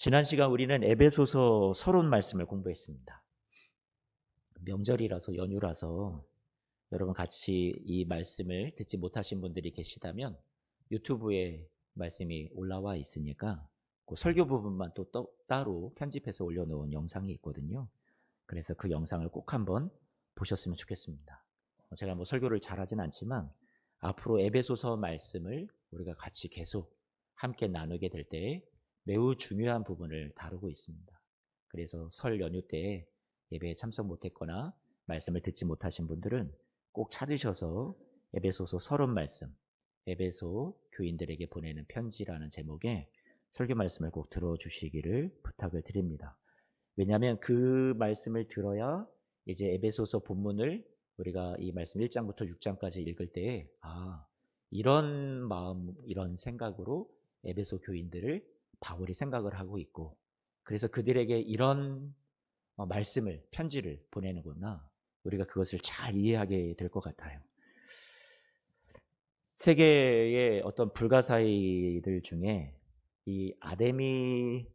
지난 시간 우리는 에베소서 서론 말씀을 공부했습니다. 명절이라서 연휴라서 여러분 같이 이 말씀을 듣지 못하신 분들이 계시다면 유튜브에 말씀이 올라와 있으니까 그 설교 부분만 또 따로 편집해서 올려놓은 영상이 있거든요. 그래서 그 영상을 꼭 한번 보셨으면 좋겠습니다. 제가 뭐 설교를 잘하진 않지만 앞으로 에베소서 말씀을 우리가 같이 계속 함께 나누게 될 때에 매우 중요한 부분을 다루고 있습니다. 그래서 설 연휴 때 예배에 참석 못했거나 말씀을 듣지 못하신 분들은 꼭 찾으셔서 에베소서 서론 말씀, 에베소 교인들에게 보내는 편지라는 제목의 설교 말씀을 꼭 들어주시기를 부탁을 드립니다. 왜냐하면 그 말씀을 들어야 이제 에베소서 본문을 우리가 이 말씀 1장부터 6장까지 읽을 때에 이런 마음, 이런 생각으로 에베소 교인들을 바울이 생각을 하고 있고, 그래서 그들에게 이런 말씀을, 편지를 보내는구나, 우리가 그것을 잘 이해하게 될 것 같아요. 세계의 어떤 불가사의들 중에 이 아데미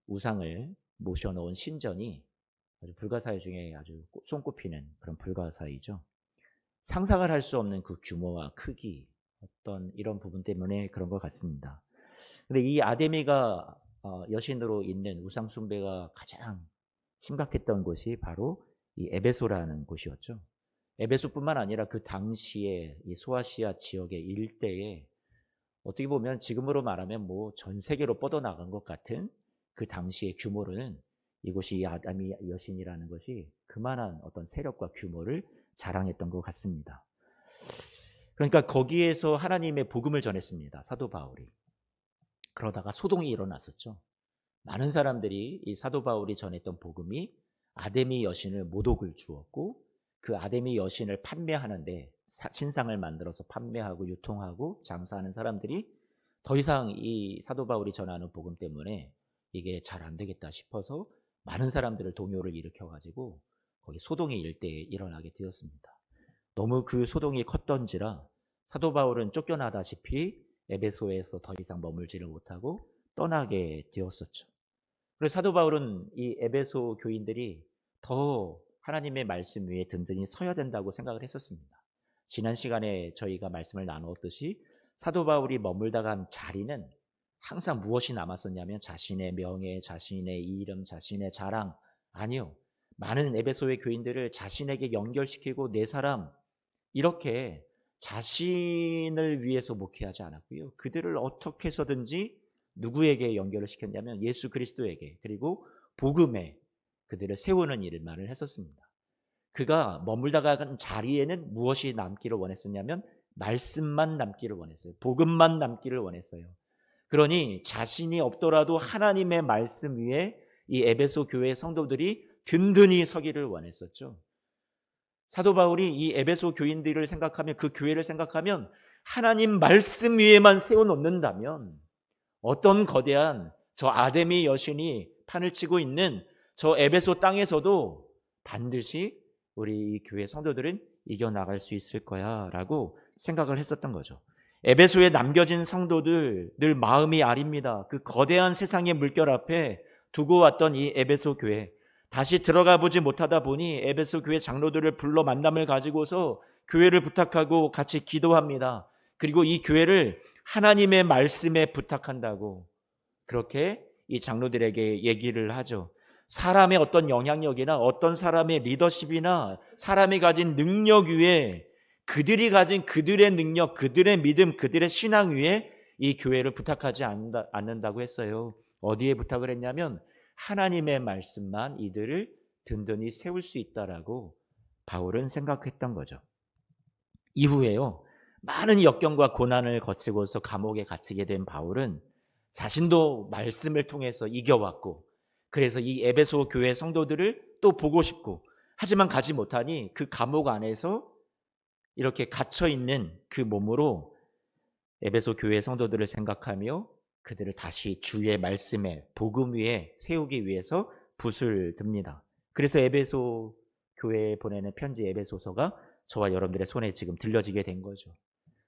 우상을 모셔놓은 신전이 아주 불가사의 중에 아주 손꼽히는 그런 불가사의죠. 상상을 할 수 없는 그 규모와 크기, 어떤 이런 부분 때문에 그런 것 같습니다. 근데 이 아데미가 여신으로 있는 우상 숭배가 가장 심각했던 곳이 바로 이 에베소라는 곳이었죠. 에베소뿐만 아니라 그 당시에 이 소아시아 지역의 일대에 어떻게 보면 지금으로 말하면 뭐 전 세계로 뻗어나간 것 같은 그 당시의 규모로는 이곳이 이 아데미 여신이라는 것이 그만한 어떤 세력과 규모를 자랑했던 것 같습니다. 그러니까 거기에서 하나님의 복음을 전했습니다, 사도 바울이. 그러다가 소동이 일어났었죠. 많은 사람들이 이 사도 바울이 전했던 복음이 아데미 여신을 모독을 주었고, 그 아데미 여신을 판매하는데 신상을 만들어서 판매하고 유통하고 장사하는 사람들이 더 이상 이 사도 바울이 전하는 복음 때문에 이게 잘 안 되겠다 싶어서 많은 사람들을 동요를 일으켜가지고 거기 소동이 일대에 일어나게 되었습니다. 너무 그 소동이 컸던지라 사도 바울은 쫓겨나다시피 에베소에서 더 이상 머물지를 못하고 떠나게 되었었죠. 그래서 사도 바울은 이 에베소 교인들이 더 하나님의 말씀 위에 든든히 서야 된다고 생각을 했었습니다. 지난 시간에 저희가 말씀을 나누었듯이 사도 바울이 머물다 간 자리는 항상 무엇이 남았었냐면 자신의 명예, 자신의 이름, 자신의 자랑, 아니요. 많은 에베소의 교인들을 자신에게 연결시키고 내 사람, 이렇게 자신을 위해서 목회하지 않았고요. 그들을 어떻게 해서든지 누구에게 연결을 시켰냐면 예수 그리스도에게, 그리고 복음에 그들을 세우는 일만을 했었습니다. 그가 머물다가 간 자리에는 무엇이 남기를 원했었냐면 말씀만 남기를 원했어요. 복음만 남기를 원했어요. 그러니 자신이 없더라도 하나님의 말씀 위에 이 에베소 교회 성도들이 든든히 서기를 원했었죠. 사도 바울이 이 에베소 교인들을 생각하면, 그 교회를 생각하면 하나님 말씀 위에만 세워놓는다면 어떤 거대한 저 아데미 여신이 판을 치고 있는 저 에베소 땅에서도 반드시 우리 이 교회 성도들은 이겨나갈 수 있을 거야 라고 생각을 했었던 거죠. 에베소에 남겨진 성도들 늘 마음이 아립니다. 그 거대한 세상의 물결 앞에 두고 왔던 이 에베소 교회, 다시 들어가 보지 못하다 보니 에베소 교회 장로들을 불러 만남을 가지고서 교회를 부탁하고 같이 기도합니다. 그리고 이 교회를 하나님의 말씀에 부탁한다고 그렇게 이 장로들에게 얘기를 하죠. 사람의 어떤 영향력이나 어떤 사람의 리더십이나 사람이 가진 능력 위에, 그들이 가진 그들의 능력, 그들의 믿음, 그들의 신앙 위에 이 교회를 부탁하지 않는다고 했어요. 어디에 부탁을 했냐면 하나님의 말씀만 이들을 든든히 세울 수 있다라고 바울은 생각했던 거죠. 이후에요, 많은 역경과 고난을 거치고서 감옥에 갇히게 된 바울은 자신도 말씀을 통해서 이겨왔고, 그래서 이 에베소 교회 성도들을 또 보고 싶고, 하지만 가지 못하니 그 감옥 안에서 이렇게 갇혀있는 그 몸으로 에베소 교회 성도들을 생각하며 그들을 다시 주의 말씀에, 복음 위에 세우기 위해서 붓을 듭니다. 그래서 에베소 교회에 보내는 편지 에베소서가 저와 여러분들의 손에 지금 들려지게 된 거죠.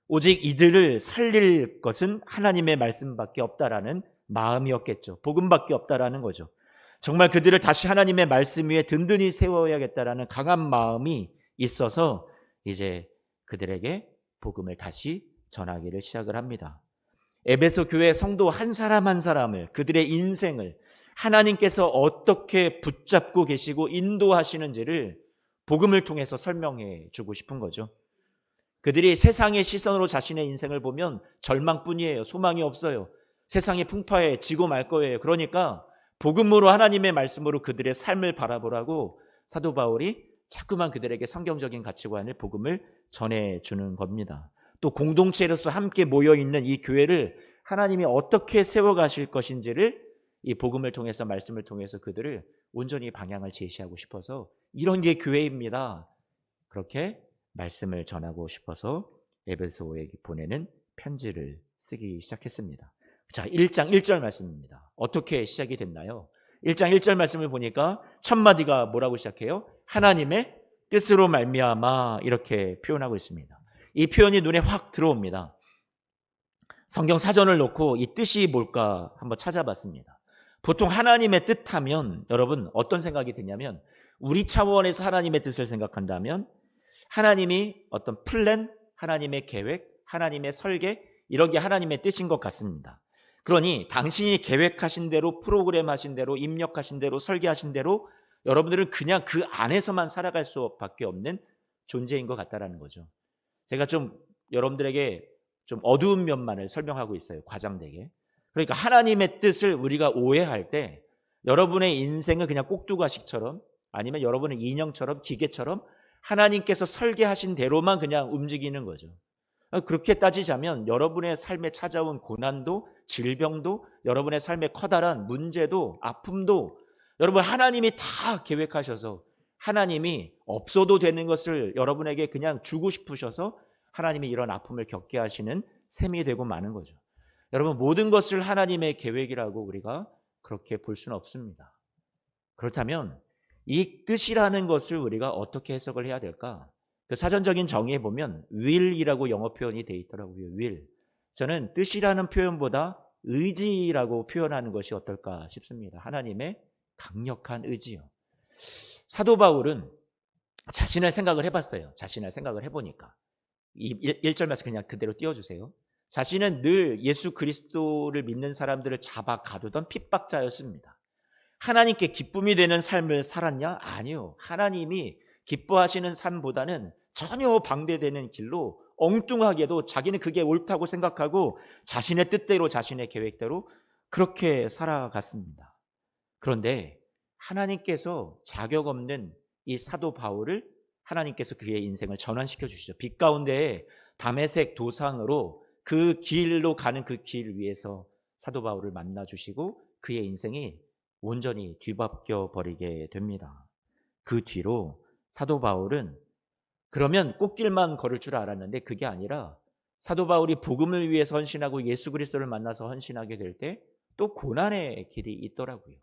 오직 이들을 살릴 것은 하나님의 말씀밖에 없다라는 마음이었겠죠. 복음밖에 없다라는 거죠. 정말 그들을 다시 하나님의 말씀 위에 든든히 세워야겠다라는 강한 마음이 있어서 이제 그들에게 복음을 다시 전하기를 시작을 합니다. 에베소 교회 성도 한 사람 한 사람을, 그들의 인생을 하나님께서 어떻게 붙잡고 계시고 인도하시는지를 복음을 통해서 설명해 주고 싶은 거죠. 그들이 세상의 시선으로 자신의 인생을 보면 절망뿐이에요. 소망이 없어요. 세상이 풍파해 지고 말 거예요. 그러니까 복음으로, 하나님의 말씀으로 그들의 삶을 바라보라고 사도 바울이 자꾸만 그들에게 성경적인 가치관을, 복음을 전해주는 겁니다. 또 공동체로서 함께 모여있는 이 교회를 하나님이 어떻게 세워가실 것인지를 이 복음을 통해서, 말씀을 통해서 그들을 온전히 방향을 제시하고 싶어서 이런 게 교회입니다. 그렇게 말씀을 전하고 싶어서 에베소에게 보내는 편지를 쓰기 시작했습니다. 자, 1장 1절 말씀입니다. 어떻게 시작이 됐나요? 1장 1절 말씀을 보니까 첫 마디가 뭐라고 시작해요? 하나님의 뜻으로 말미암아, 이렇게 표현하고 있습니다. 이 표현이 눈에 확 들어옵니다. 성경 사전을 놓고 이 뜻이 뭘까 한번 찾아봤습니다. 보통 하나님의 뜻하면 여러분 어떤 생각이 드냐면, 우리 차원에서 하나님의 뜻을 생각한다면 하나님이 어떤 플랜, 하나님의 계획, 하나님의 설계, 이런 게 하나님의 뜻인 것 같습니다. 그러니 당신이 계획하신 대로, 프로그램하신 대로, 입력하신 대로, 설계하신 대로 여러분들은 그냥 그 안에서만 살아갈 수밖에 없는 존재인 것 같다라는 거죠. 제가 좀 여러분들에게 좀 어두운 면만을 설명하고 있어요. 과장되게. 그러니까 하나님의 뜻을 우리가 오해할 때 여러분의 인생을 그냥 꼭두가식처럼, 아니면 여러분의 인형처럼, 기계처럼 하나님께서 설계하신 대로만 그냥 움직이는 거죠. 그렇게 따지자면 여러분의 삶에 찾아온 고난도, 질병도, 여러분의 삶에 커다란 문제도, 아픔도 여러분 하나님이 다 계획하셔서, 하나님이 없어도 되는 것을 여러분에게 그냥 주고 싶으셔서 하나님이 이런 아픔을 겪게 하시는 셈이 되고 마는 거죠. 여러분, 모든 것을 하나님의 계획이라고 우리가 그렇게 볼 수는 없습니다. 그렇다면 이 뜻이라는 것을 우리가 어떻게 해석을 해야 될까? 그 사전적인 정의에 보면 will이라고 영어 표현이 되어 있더라고요. will. 저는 뜻이라는 표현보다 의지라고 표현하는 것이 어떨까 싶습니다. 하나님의 강력한 의지요. 사도 바울은 자신을 생각을 해봤어요. 자신을 생각을 해보니까 이 1절 말씀 그냥 그대로 띄워주세요. 자신은 늘 예수 그리스도를 믿는 사람들을 잡아 가두던 핍박자였습니다. 하나님께 기쁨이 되는 삶을 살았냐? 아니요. 하나님이 기뻐하시는 삶보다는 전혀 방대되는 길로 엉뚱하게도 자기는 그게 옳다고 생각하고 자신의 뜻대로, 자신의 계획대로 그렇게 살아갔습니다. 그런데 하나님께서 자격 없는 이 사도 바울을, 하나님께서 그의 인생을 전환시켜 주시죠. 빛 가운데에 다메섹 도상으로 그 길로 가는 그 길 위에서 사도 바울을 만나 주시고 그의 인생이 온전히 뒤바뀌어 버리게 됩니다. 그 뒤로 사도 바울은 그러면 꽃길만 걸을 줄 알았는데 그게 아니라 사도 바울이 복음을 위해서 헌신하고 예수 그리스도를 만나서 헌신하게 될 때 또 고난의 길이 있더라고요.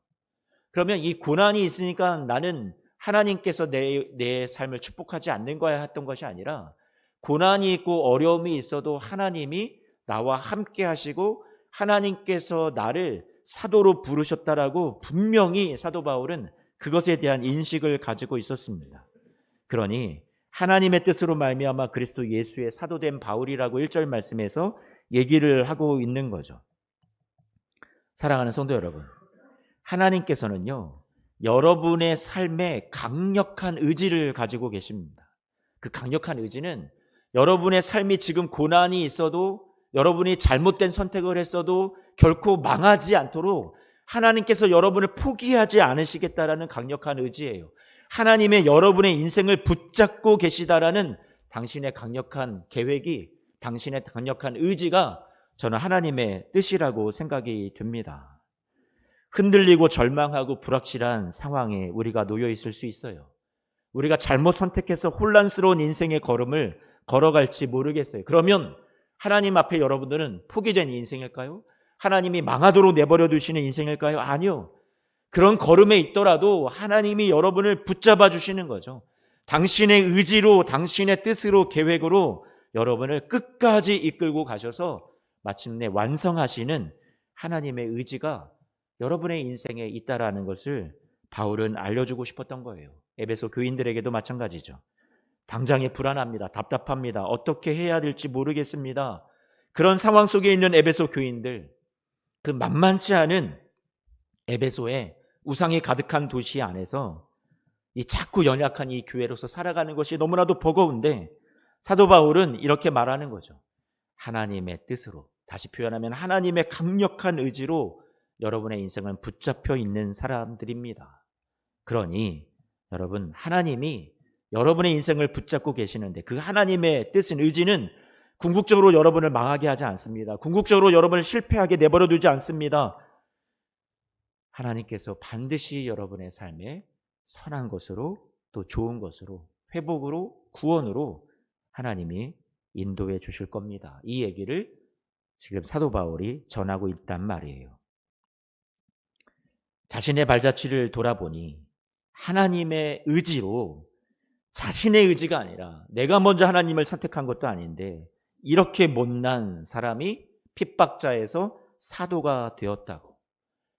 그러면 이 고난이 있으니까 나는 하나님께서 내 삶을 축복하지 않는 거야 했던 것이 아니라, 고난이 있고 어려움이 있어도 하나님이 나와 함께 하시고 하나님께서 나를 사도로 부르셨다라고 분명히 사도 바울은 그것에 대한 인식을 가지고 있었습니다. 그러니 하나님의 뜻으로 말미암아 그리스도 예수의 사도된 바울이라고 1절 말씀에서 얘기를 하고 있는 거죠. 사랑하는 성도 여러분, 하나님께서는요, 여러분의 삶에 강력한 의지를 가지고 계십니다. 그 강력한 의지는 여러분의 삶이 지금 고난이 있어도, 여러분이 잘못된 선택을 했어도 결코 망하지 않도록 하나님께서 여러분을 포기하지 않으시겠다라는 강력한 의지예요. 하나님의 여러분의 인생을 붙잡고 계시다라는 당신의 강력한 계획이, 당신의 강력한 의지가 저는 하나님의 뜻이라고 생각이 듭니다. 흔들리고 절망하고 불확실한 상황에 우리가 놓여 있을 수 있어요. 우리가 잘못 선택해서 혼란스러운 인생의 걸음을 걸어갈지 모르겠어요. 그러면 하나님 앞에 여러분들은 포기된 인생일까요? 하나님이 망하도록 내버려 두시는 인생일까요? 아니요. 그런 걸음에 있더라도 하나님이 여러분을 붙잡아 주시는 거죠. 당신의 의지로, 당신의 뜻으로, 계획으로 여러분을 끝까지 이끌고 가셔서 마침내 완성하시는 하나님의 의지가 여러분의 인생에 있다라는 것을 바울은 알려주고 싶었던 거예요. 에베소 교인들에게도 마찬가지죠. 당장에 불안합니다. 답답합니다. 어떻게 해야 될지 모르겠습니다. 그런 상황 속에 있는 에베소 교인들, 그 만만치 않은 에베소의 우상이 가득한 도시 안에서 이 자꾸 연약한 이 교회로서 살아가는 것이 너무나도 버거운데 사도 바울은 이렇게 말하는 거죠. 하나님의 뜻으로, 다시 표현하면 하나님의 강력한 의지로 여러분의 인생은 붙잡혀 있는 사람들입니다. 그러니 여러분, 하나님이 여러분의 인생을 붙잡고 계시는데 그 하나님의 뜻은, 의지는 궁극적으로 여러분을 망하게 하지 않습니다. 궁극적으로 여러분을 실패하게 내버려 두지 않습니다. 하나님께서 반드시 여러분의 삶에 선한 것으로, 또 좋은 것으로, 회복으로, 구원으로 하나님이 인도해 주실 겁니다. 이 얘기를 지금 사도 바울이 전하고 있단 말이에요. 자신의 발자취를 돌아보니 하나님의 의지로, 자신의 의지가 아니라 내가 먼저 하나님을 선택한 것도 아닌데 이렇게 못난 사람이 핍박자에서 사도가 되었다고,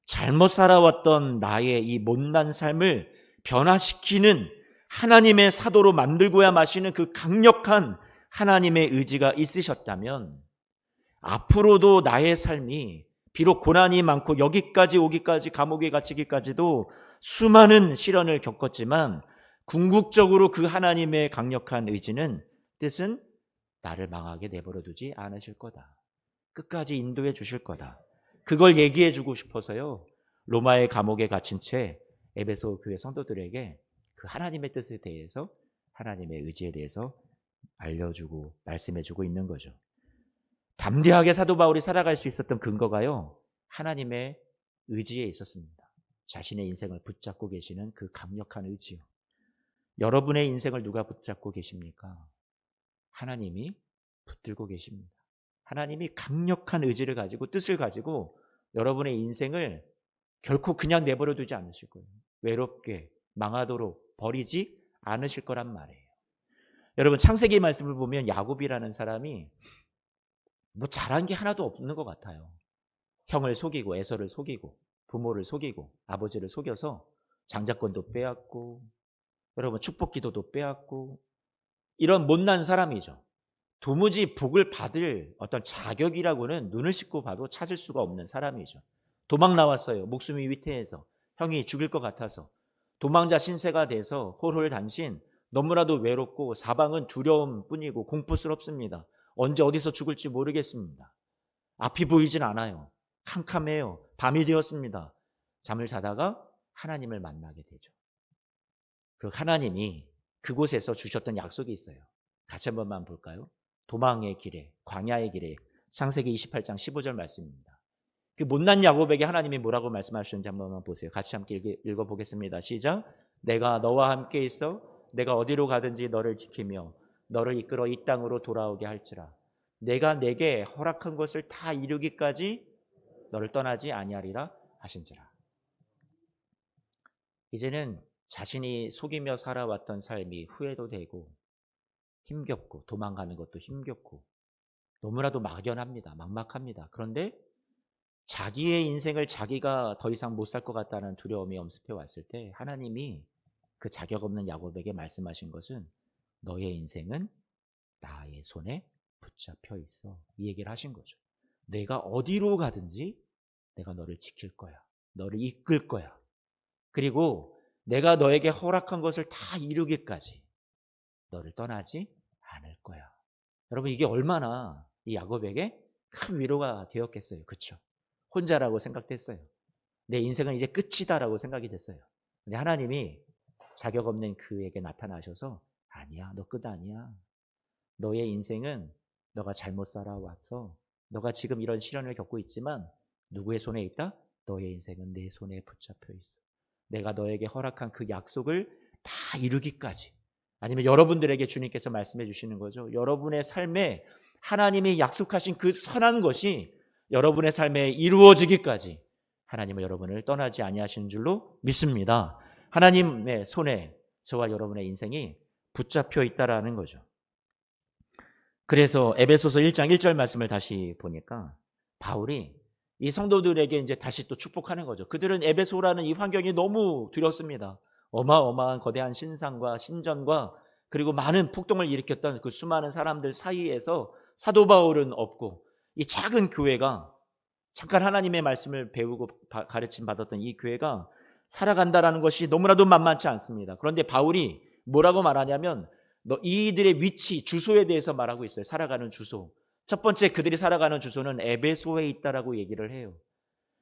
잘못 살아왔던 나의 이 못난 삶을 변화시키는 하나님의 사도로 만들고야 마시는 그 강력한 하나님의 의지가 있으셨다면 앞으로도 나의 삶이 비록 고난이 많고 여기까지 오기까지, 감옥에 갇히기까지도 수많은 시련을 겪었지만 궁극적으로 그 하나님의 강력한 의지는, 뜻은 나를 망하게 내버려 두지 않으실 거다. 끝까지 인도해 주실 거다. 그걸 얘기해 주고 싶어서요, 로마의 감옥에 갇힌 채 에베소 교회 성도들에게 그 하나님의 뜻에 대해서, 하나님의 의지에 대해서 알려주고 말씀해주고 있는 거죠. 담대하게 사도 바울이 살아갈 수 있었던 근거가요, 하나님의 의지에 있었습니다. 자신의 인생을 붙잡고 계시는 그 강력한 의지요. 여러분의 인생을 누가 붙잡고 계십니까? 하나님이 붙들고 계십니다. 하나님이 강력한 의지를 가지고, 뜻을 가지고 여러분의 인생을 결코 그냥 내버려 두지 않으실 거예요. 외롭게 망하도록 버리지 않으실 거란 말이에요. 여러분, 창세기 말씀을 보면 야곱이라는 사람이 뭐 잘한 게 하나도 없는 것 같아요. 형을 속이고, 에서를 속이고, 부모를 속이고, 아버지를 속여서 장자권도 빼앗고, 여러분 축복기도도 빼앗고, 이런 못난 사람이죠. 도무지 복을 받을 어떤 자격이라고는 눈을 씻고 봐도 찾을 수가 없는 사람이죠. 도망 나왔어요. 목숨이 위태해서, 형이 죽일 것 같아서 도망자 신세가 돼서 홀홀단신, 너무나도 외롭고 사방은 두려움뿐이고 공포스럽습니다. 언제 어디서 죽을지 모르겠습니다. 앞이 보이진 않아요. 캄캄해요. 밤이 되었습니다. 잠을 자다가 하나님을 만나게 되죠. 그 하나님이 그곳에서 주셨던 약속이 있어요. 같이 한 번만 볼까요? 도망의 길에, 광야의 길에, 창세기 28장 15절 말씀입니다. 그 못난 야곱에게 하나님이 뭐라고 말씀하셨는지 한 번만 보세요. 같이 함께 읽어보겠습니다. 시작. 내가 너와 함께 있어 내가 어디로 가든지 너를 지키며 너를 이끌어 이 땅으로 돌아오게 할지라. 내가 내게 허락한 것을 다 이루기까지 너를 떠나지 아니하리라 하신지라. 이제는 자신이 속이며 살아왔던 삶이 후회도 되고 힘겹고, 도망가는 것도 힘겹고 너무나도 막연합니다. 막막합니다. 그런데 자기의 인생을 자기가 더 이상 못 살 것 같다는 두려움이 엄습해 왔을 때 하나님이 그 자격 없는 야곱에게 말씀하신 것은, 너의 인생은 나의 손에 붙잡혀 있어. 이 얘기를 하신 거죠. 내가 어디로 가든지 내가 너를 지킬 거야. 너를 이끌 거야. 그리고 내가 너에게 허락한 것을 다 이루기까지 너를 떠나지 않을 거야. 여러분, 이게 얼마나 이 야곱에게 큰 위로가 되었겠어요. 그렇죠? 혼자라고 생각됐어요. 내 인생은 이제 끝이다라고 생각이 됐어요. 근데 하나님이 자격 없는 그에게 나타나셔서, 아니야, 너 끝 아니야. 너의 인생은 너가 잘못 살아왔어. 너가 지금 이런 시련을 겪고 있지만 누구의 손에 있다? 너의 인생은 내 손에 붙잡혀 있어. 내가 너에게 허락한 그 약속을 다 이루기까지. 아니면 여러분들에게 주님께서 말씀해 주시는 거죠. 여러분의 삶에 하나님이 약속하신 그 선한 것이 여러분의 삶에 이루어지기까지 하나님은 여러분을 떠나지 아니하시는 줄로 믿습니다. 하나님의 손에 저와 여러분의 인생이 붙잡혀 있다라는 거죠. 그래서 에베소서 1장 1절 말씀을 다시 보니까 바울이 이 성도들에게 이제 다시 또 축복하는 거죠. 그들은 에베소라는 이 환경이 너무 두렵습니다. 어마어마한 거대한 신상과 신전과 그리고 많은 폭동을 일으켰던 그 수많은 사람들 사이에서 사도 바울은 없고 이 작은 교회가 잠깐 하나님의 말씀을 배우고 가르침 받았던 이 교회가 살아간다라는 것이 너무나도 만만치 않습니다. 그런데 바울이 뭐라고 말하냐면 이들의 위치, 주소에 대해서 말하고 있어요. 살아가는 주소. 첫 번째 그들이 살아가는 주소는 에베소에 있다라고 얘기를 해요.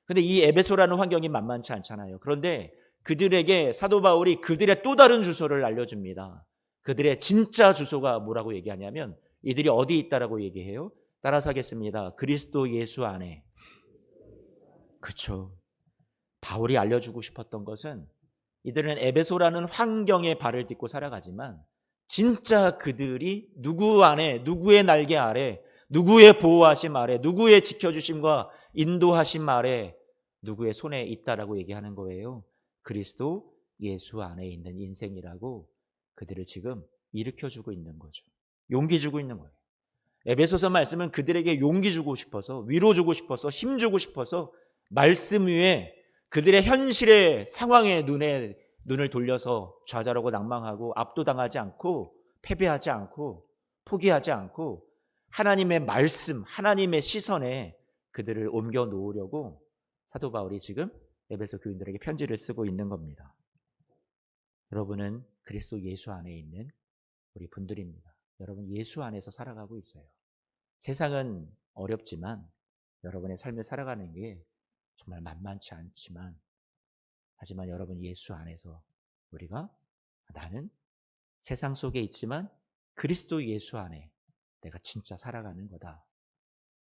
근데 이 에베소라는 환경이 만만치 않잖아요. 그런데 그들에게 사도 바울이 그들의 또 다른 주소를 알려줍니다. 그들의 진짜 주소가 뭐라고 얘기하냐면 이들이 어디 있다라고 얘기해요? 따라서 하겠습니다. 그리스도 예수 안에. 그렇죠. 바울이 알려주고 싶었던 것은 이들은 에베소라는 환경에 발을 딛고 살아가지만 진짜 그들이 누구 안에, 누구의 날개 아래, 누구의 보호하심 아래, 누구의 지켜주심과 인도하심 아래, 누구의 손에 있다라고 얘기하는 거예요. 그리스도 예수 안에 있는 인생이라고 그들을 지금 일으켜주고 있는 거죠. 용기 주고 있는 거예요. 에베소서 말씀은 그들에게 용기 주고 싶어서, 위로 주고 싶어서, 힘 주고 싶어서 말씀 위에 그들의 현실의 상황에 눈을 돌려서 좌절하고 낭망하고 압도당하지 않고 패배하지 않고 포기하지 않고 하나님의 말씀, 하나님의 시선에 그들을 옮겨 놓으려고 사도 바울이 지금 에베소 교인들에게 편지를 쓰고 있는 겁니다. 여러분은 그리스도 예수 안에 있는 우리 분들입니다. 여러분 예수 안에서 살아가고 있어요. 세상은 어렵지만 여러분의 삶을 살아가는 게 정말 만만치 않지만 하지만 여러분 예수 안에서 우리가 나는 세상 속에 있지만 그리스도 예수 안에 내가 진짜 살아가는 거다.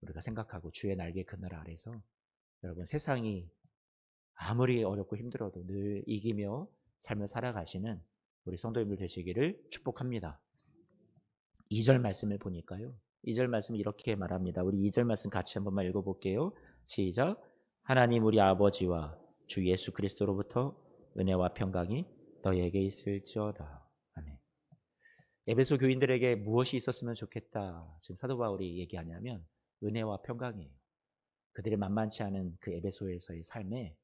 우리가 생각하고 주의 날개 그늘 아래서 여러분 세상이 아무리 어렵고 힘들어도 늘 이기며 삶을 살아가시는 우리 성도님들 되시기를 축복합니다. 2절 말씀을 보니까요. 2절 말씀 이렇게 말합니다. 우리 2절 말씀 같이 한번만 읽어볼게요. 시작. 하나님 우리 아버지와 주 예수 그리스도로부터 은혜와 평강이 너희에게 있을지어다. 아멘. 에베소 교인들에게 무엇이 있었으면 좋겠다. 지금 사도 바울이 얘기하냐면 은혜와 평강이에요. 그들의 만만치 않은 그 에베소에서의 삶에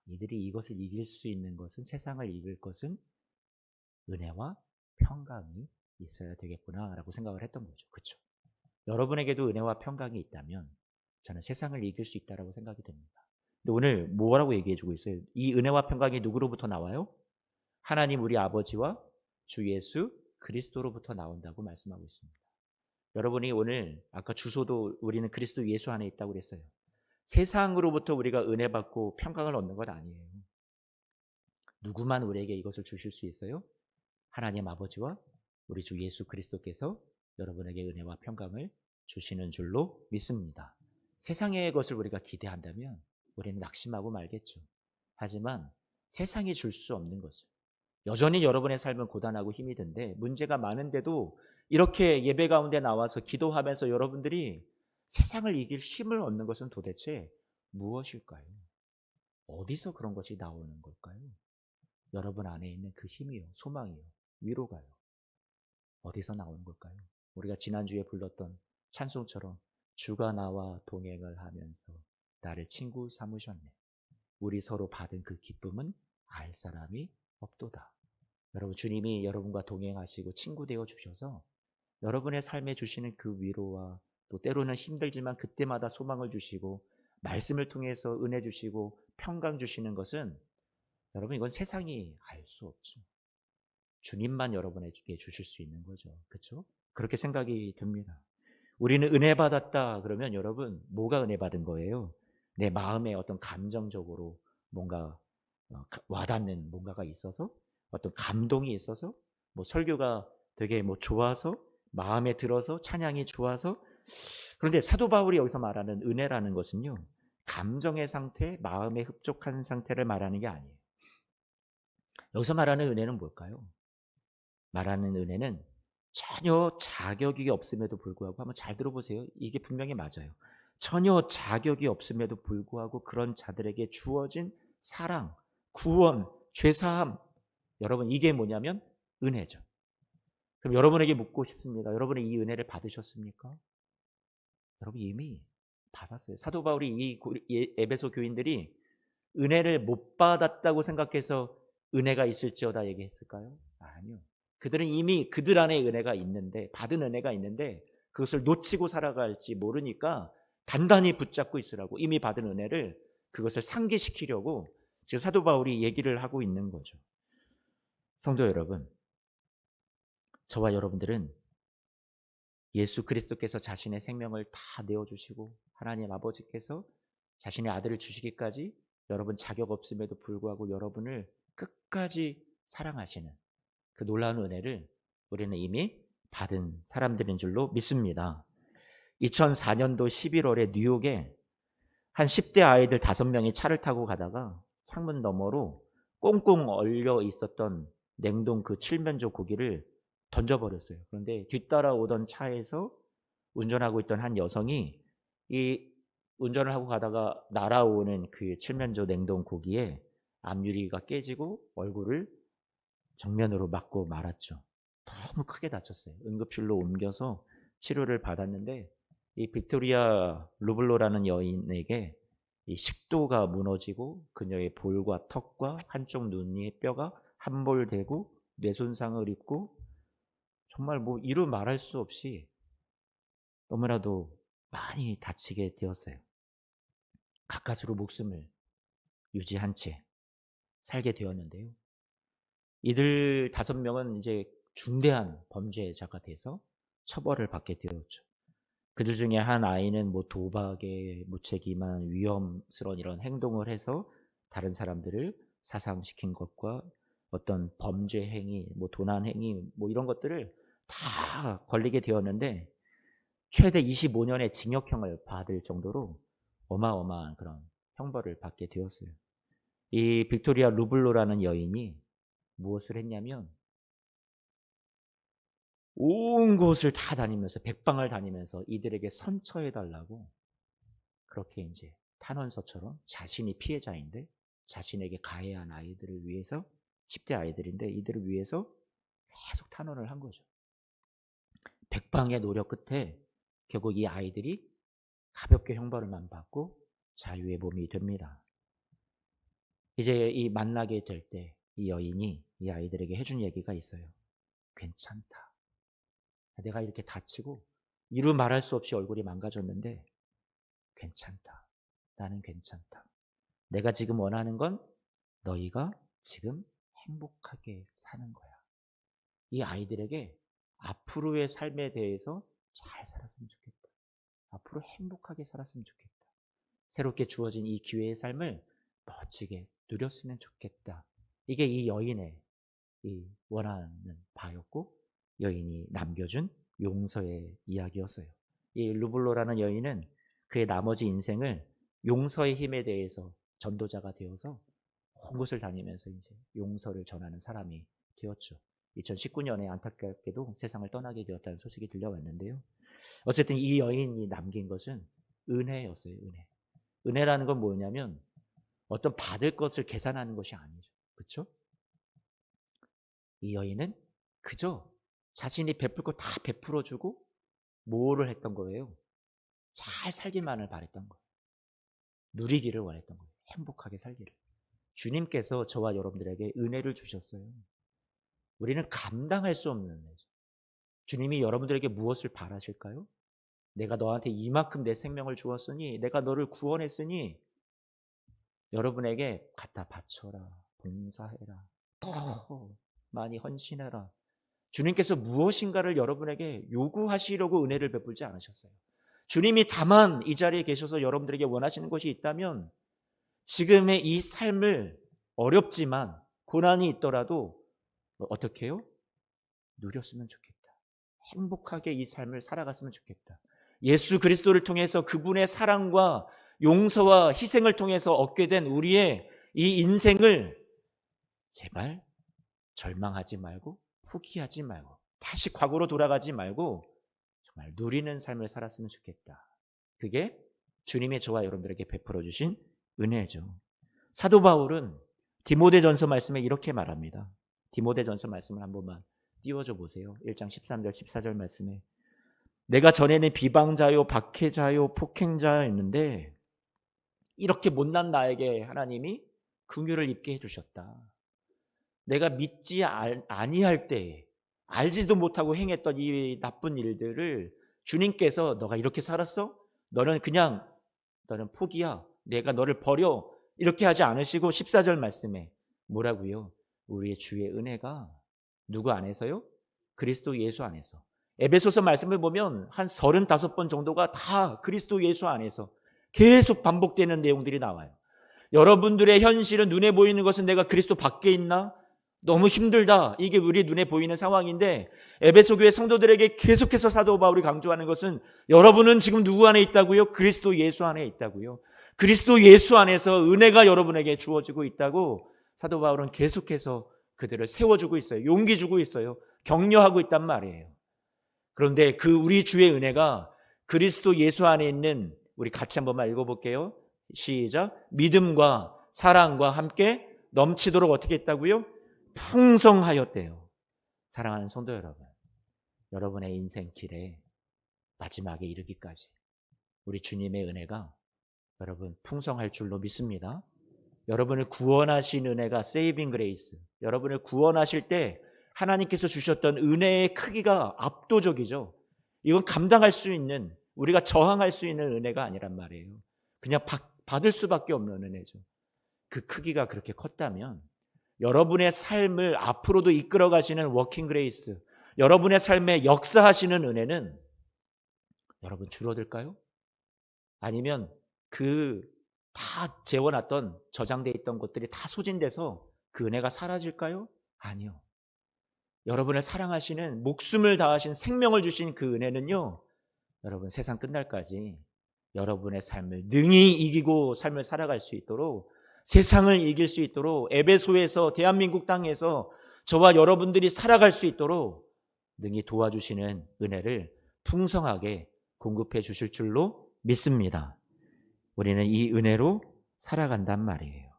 이들이 이것을 이길 수 있는 것은 세상을 이길 것은 은혜와 평강이 있어야 되겠구나라고 생각을 했던 거죠. 그렇죠? 여러분에게도 은혜와 평강이 있다면 저는 세상을 이길 수 있다고 생각이 됩니다. 근데 오늘 뭐라고 얘기해주고 있어요? 이 은혜와 평강이 누구로부터 나와요? 하나님 우리 아버지와 주 예수 그리스도로부터 나온다고 말씀하고 있습니다. 여러분이 오늘 아까 주소도 우리는 그리스도 예수 안에 있다고 그랬어요. 세상으로부터 우리가 은혜 받고 평강을 얻는 것 아니에요. 누구만 우리에게 이것을 주실 수 있어요? 하나님 아버지와 우리 주 예수 그리스도께서 여러분에게 은혜와 평강을 주시는 줄로 믿습니다. 세상의 것을 우리가 기대한다면 우리는 낙심하고 말겠죠. 하지만 세상이 줄 수 없는 것을 여전히 여러분의 삶은 고단하고 힘이 든데 문제가 많은데도 이렇게 예배 가운데 나와서 기도하면서 여러분들이 세상을 이길 힘을 얻는 것은 도대체 무엇일까요? 어디서 그런 것이 나오는 걸까요? 여러분 안에 있는 그 힘이요, 소망이요, 위로가요. 어디서 나오는 걸까요? 우리가 지난주에 불렀던 찬송처럼 주가 나와 동행을 하면서 나를 친구 삼으셨네. 우리 서로 받은 그 기쁨은 알 사람이 없도다. 여러분 주님이 여러분과 동행하시고 친구 되어 주셔서 여러분의 삶에 주시는 그 위로와 또 때로는 힘들지만 그때마다 소망을 주시고 말씀을 통해서 은혜 주시고 평강 주시는 것은 여러분 이건 세상이 알 수 없죠. 주님만 여러분에게 주실 수 있는 거죠. 그렇죠? 그렇게 생각이 듭니다. 우리는 은혜 받았다 그러면 여러분 뭐가 은혜 받은 거예요? 내 마음에 어떤 감정적으로 뭔가 와닿는 뭔가가 있어서 어떤 감동이 있어서 뭐 설교가 되게 뭐 좋아서 마음에 들어서 찬양이 좋아서 그런데 사도 바울이 여기서 말하는 은혜라는 것은요. 감정의 상태, 마음에 흡족한 상태를 말하는 게 아니에요. 여기서 말하는 은혜는 뭘까요? 말하는 은혜는 전혀 자격이 없음에도 불구하고 한번 잘 들어보세요. 이게 분명히 맞아요. 전혀 자격이 없음에도 불구하고 그런 자들에게 주어진 사랑, 구원, 죄사함. 여러분 이게 뭐냐면 은혜죠. 그럼 여러분에게 묻고 싶습니다. 여러분이 이 은혜를 받으셨습니까? 여러분 이미 받았어요. 사도 바울이 에베소 교인들이 은혜를 못 받았다고 생각해서 은혜가 있을지어다 얘기했을까요? 아니요. 그들은 이미 그들 안에 은혜가 있는데, 받은 은혜가 있는데 그것을 놓치고 살아갈지 모르니까 단단히 붙잡고 있으라고, 이미 받은 은혜를 그것을 상기시키려고 지금 사도 바울이 얘기를 하고 있는 거죠. 성도 여러분, 저와 여러분들은 예수 그리스도께서 자신의 생명을 다 내어주시고 하나님 아버지께서 자신의 아들을 주시기까지 여러분 자격 없음에도 불구하고 여러분을 끝까지 사랑하시는 그 놀라운 은혜를 우리는 이미 받은 사람들인 줄로 믿습니다. 2004년도 11월에 뉴욕에 한 10대 아이들 5명이 차를 타고 가다가 창문 너머로 꽁꽁 얼려 있었던 냉동 그 칠면조 고기를 던져버렸어요. 그런데 뒤따라오던 차에서 운전하고 있던 한 여성이 이 운전을 하고 가다가 날아오는 그 칠면조 냉동 고기에 앞유리가 깨지고 얼굴을 정면으로 맞고 말았죠. 너무 크게 다쳤어요. 응급실로 옮겨서 치료를 받았는데 이 빅토리아 루블로라는 여인에게 이 식도가 무너지고 그녀의 볼과 턱과 한쪽 눈의 뼈가 함몰되고 뇌손상을 입고 정말 뭐 이루 말할 수 없이 너무나도 많이 다치게 되었어요. 가까스로 목숨을 유지한 채 살게 되었는데요. 이들 5명은 이제 중대한 범죄자가 돼서 처벌을 받게 되었죠. 그들 중에 한 아이는 뭐 도박에 무책임한 위험스러운 이런 행동을 해서 다른 사람들을 사상시킨 것과 어떤 범죄 행위, 뭐 도난 행위, 뭐 이런 것들을 다 걸리게 되었는데 최대 25년의 징역형을 받을 정도로 어마어마한 그런 형벌을 받게 되었어요. 이 빅토리아 루블로라는 여인이 무엇을 했냐면 온 곳을 다 다니면서 백방을 다니면서 이들에게 선처해달라고 그렇게 이제 탄원서처럼 자신이 피해자인데 자신에게 가해한 아이들을 위해서 10대 아이들인데 이들을 위해서 계속 탄원을 한 거죠. 백방의 노력 끝에 결국 이 아이들이 가볍게 형벌을만 받고 자유의 몸이 됩니다. 이제 이 만나게 될 때 이 여인이 이 아이들에게 해준 얘기가 있어요. 괜찮다. 내가 이렇게 다치고 이루 말할 수 없이 얼굴이 망가졌는데 괜찮다. 나는 괜찮다. 내가 지금 원하는 건 너희가 지금 행복하게 사는 거야. 이 아이들에게 앞으로의 삶에 대해서 잘 살았으면 좋겠다. 앞으로 행복하게 살았으면 좋겠다. 새롭게 주어진 이 기회의 삶을 멋지게 누렸으면 좋겠다. 이게 이 여인의 이 원하는 바였고 여인이 남겨준 용서의 이야기였어요. 이 루블로라는 여인은 그의 나머지 인생을 용서의 힘에 대해서 전도자가 되어서 온 곳을 다니면서 이제 용서를 전하는 사람이 되었죠. 2019년에 안타깝게도 세상을 떠나게 되었다는 소식이 들려왔는데요. 어쨌든 이 여인이 남긴 것은 은혜였어요. 은혜. 은혜라는 건 뭐냐면 어떤 받을 것을 계산하는 것이 아니죠. 그렇죠? 이 여인은 그저 자신이 베풀 거 다 베풀어주고 뭐를 했던 거예요? 잘 살기만을 바랬던 거예요. 누리기를 원했던 거예요. 행복하게 살기를. 주님께서 저와 여러분들에게 은혜를 주셨어요. 우리는 감당할 수 없는 은혜죠. 주님이 여러분들에게 무엇을 바라실까요? 내가 너한테 이만큼 내 생명을 주었으니 내가 너를 구원했으니 여러분에게 갖다 바쳐라. 봉사해라. 더 많이 헌신해라. 주님께서 무엇인가를 여러분에게 요구하시려고 은혜를 베풀지 않으셨어요. 주님이 다만 이 자리에 계셔서 여러분들에게 원하시는 것이 있다면 지금의 이 삶을 어렵지만 고난이 있더라도 어떻게 해요? 누렸으면 좋겠다. 행복하게 이 삶을 살아갔으면 좋겠다. 예수 그리스도를 통해서 그분의 사랑과 용서와 희생을 통해서 얻게 된 우리의 이 인생을 제발 절망하지 말고 포기하지 말고 다시 과거로 돌아가지 말고 정말 누리는 삶을 살았으면 좋겠다. 그게 주님의 저와 여러분들에게 베풀어 주신 은혜죠. 사도 바울은 디모데전서 말씀에 이렇게 말합니다. 디모데전서 말씀을 한 번만 띄워줘 보세요. 1장 13절 14절 말씀에 내가 전에는 비방자요, 박해자요, 폭행자였는데 이렇게 못난 나에게 하나님이 긍휼을 입게 해주셨다. 내가 믿지 아니할 때에 알지도 못하고 행했던 이 나쁜 일들을 주님께서 너가 이렇게 살았어? 너는 포기야. 내가 너를 버려. 이렇게 하지 않으시고 14절 말씀에 뭐라고요? 우리의 주의 은혜가 누구 안에서요? 그리스도 예수 안에서. 에베소서 말씀을 보면 한 35번 정도가 다 그리스도 예수 안에서 계속 반복되는 내용들이 나와요. 여러분들의 현실은 눈에 보이는 것은 내가 그리스도 밖에 있나? 너무 힘들다. 이게 우리 눈에 보이는 상황인데 에베소 교회 성도들에게 계속해서 사도 바울이 강조하는 것은 여러분은 지금 누구 안에 있다고요? 그리스도 예수 안에 있다고요. 그리스도 예수 안에서 은혜가 여러분에게 주어지고 있다고 사도 바울은 계속해서 그들을 세워주고 있어요. 용기 주고 있어요. 격려하고 있단 말이에요. 그런데 그 우리 주의 은혜가 그리스도 예수 안에 있는 우리 같이 한번만 읽어볼게요. 시작. 믿음과 사랑과 함께 넘치도록 어떻게 했다고요? 풍성하였대요. 사랑하는 성도 여러분, 여러분의 인생 길에 마지막에 이르기까지 우리 주님의 은혜가 여러분 풍성할 줄로 믿습니다. 여러분을 구원하신 은혜가 세이빙 그레이스, 여러분을 구원하실 때 하나님께서 주셨던 은혜의 크기가 압도적이죠. 이건 감당할 수 있는, 우리가 저항할 수 있는 은혜가 아니란 말이에요. 그냥 받을 수밖에 없는 은혜죠. 그 크기가 그렇게 컸다면 여러분의 삶을 앞으로도 이끌어 가시는 워킹 그레이스, 여러분의 삶에 역사하시는 은혜는 여러분 줄어들까요? 아니면 그 다 재워놨던 저장돼 있던 것들이 다 소진돼서 그 은혜가 사라질까요? 아니요. 여러분을 사랑하시는, 목숨을 다하신, 생명을 주신 그 은혜는요, 여러분 세상 끝날까지 여러분의 삶을 능히 이기고 삶을 살아갈 수 있도록, 세상을 이길 수 있도록, 에베소에서 대한민국 땅에서 저와 여러분들이 살아갈 수 있도록 능히 도와주시는 은혜를 풍성하게 공급해 주실 줄로 믿습니다. 우리는 이 은혜로 살아간단 말이에요.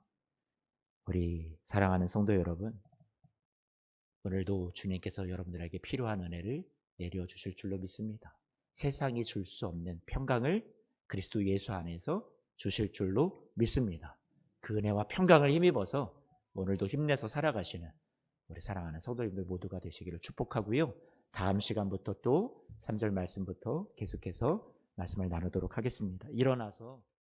우리 사랑하는 성도 여러분, 오늘도 주님께서 여러분들에게 필요한 은혜를 내려주실 줄로 믿습니다. 세상이 줄 수 없는 평강을 그리스도 예수 안에서 주실 줄로 믿습니다. 그 은혜와 평강을 힘입어서 오늘도 힘내서 살아가시는 우리 사랑하는 성도님들 모두가 되시기를 축복하고요. 다음 시간부터 또 3절 말씀부터 계속해서 말씀을 나누도록 하겠습니다. 일어나서